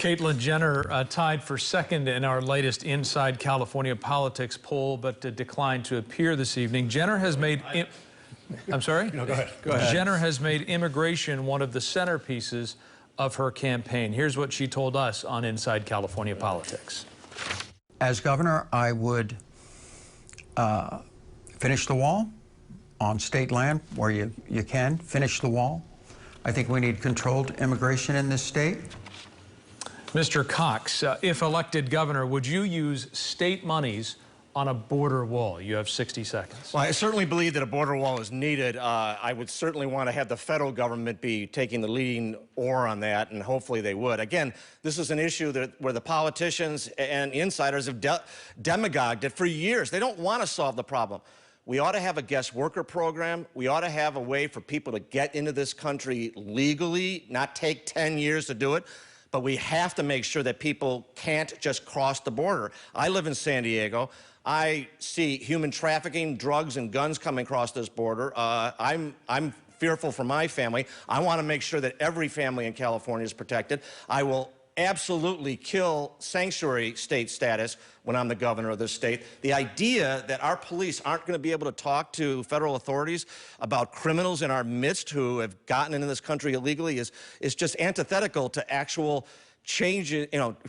Caitlyn Jenner tied for second in our latest Inside California Politics poll, but declined to appear this evening. Jenner has made... I'm sorry? No, go ahead. Go ahead. Jenner has made immigration one of the centerpieces of her campaign. Here's what she told us on Inside California Politics. As governor, I would finish the wall on state land where you can. Finish the wall. I think we need controlled immigration in this state. Mr. Cox, if elected governor, would you use state monies on a border wall? You have 60 seconds. Well, I certainly believe that a border wall is needed. I would certainly want to have the federal government be taking the leading oar on that, and hopefully they would. Again, this is an issue where the politicians and insiders have demagogued it for years. They don't want to solve the problem. We ought to have a guest worker program. We ought to have a way for people to get into this country legally, not take 10 years to do it. But we have to make sure that people can't just cross the border. I live in San Diego. I see human trafficking, drugs, and guns coming across this border. I'm fearful for my family. I want to make sure that every family in California is protected. I will absolutely kill sanctuary state status when I'm the governor of this state. The idea that our police aren't going to be able to talk to federal authorities about criminals in our midst who have gotten into this country illegally is just antithetical to actual change,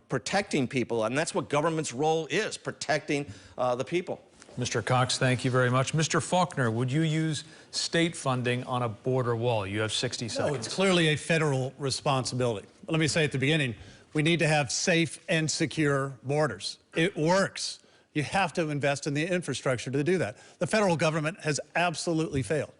protecting people. And that's what government's role is, protecting the people. Mr. Cox, thank you very much. Mr. Faulkner, would you use state funding on a border wall? You have 60 seconds. No, it's clearly a federal responsibility. Let me say at the beginning, we need to have safe and secure borders. It works. You have to invest in the infrastructure to do that. The federal government has absolutely failed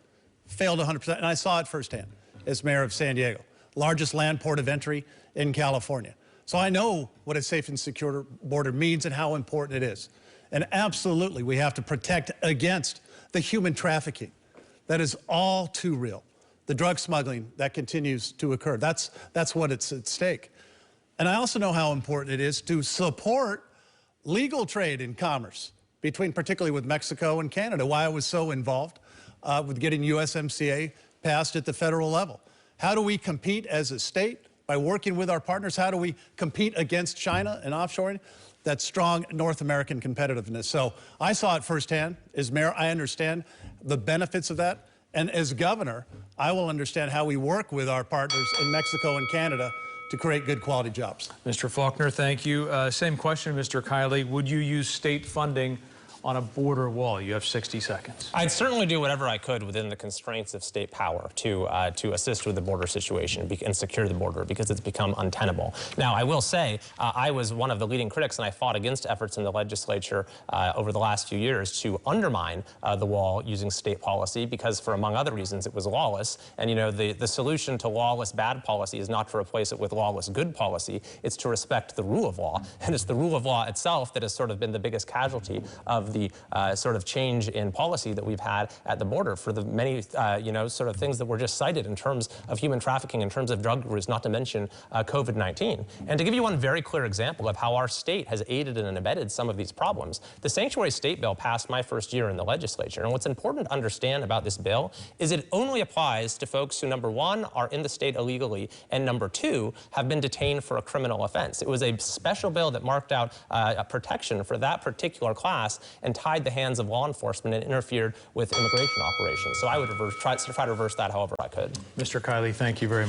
100%. And I saw it firsthand as mayor of San Diego, largest land port of entry in California. So I know what a safe and secure border means and how important it is. And absolutely, we have to protect against the human trafficking that is all too real. The drug smuggling that continues to occur. That's what it's at stake. And I also know how important it is to support legal trade and commerce between, particularly with Mexico and Canada, why I was so involved with getting USMCA passed at the federal level. How do we compete as a state by working with our partners? How do we compete against China and offshoring? That strong North American competitiveness. So I saw it firsthand. As mayor, I understand the benefits of that. And as governor, I will understand how we work with our partners in Mexico and Canada to create good quality jobs. Mr. Faulkner, thank you. Same question, Mr. Kiley. Would you use state funding on a border wall? You have 60 seconds. I'd certainly do whatever I could within the constraints of state power to assist with the border situation and secure the border, because it's become untenable. Now, I will say I was one of the leading critics, and I fought against efforts in the legislature over the last few years to undermine the wall using state policy, because for, among other reasons, it was lawless. And, you know, the solution to lawless bad policy is not to replace it with lawless good policy. It's to respect the rule of law. And it's the rule of law itself that has sort of been the biggest casualty of the sort of change in policy that we've had at the border for the many, sort of things that were just cited in terms of human trafficking, in terms of drug use, not to mention COVID-19. And to give you one very clear example of how our state has aided and abetted some of these problems, the Sanctuary State Bill passed my first year in the legislature. And what's important to understand about this bill is it only applies to folks who, number one, are in the state illegally, and number two, have been detained for a criminal offense. It was a special bill that marked out a protection for that particular class and tied the hands of law enforcement and interfered with immigration operations. So I would try to reverse that however I could. Mr. Kiley, thank you very much.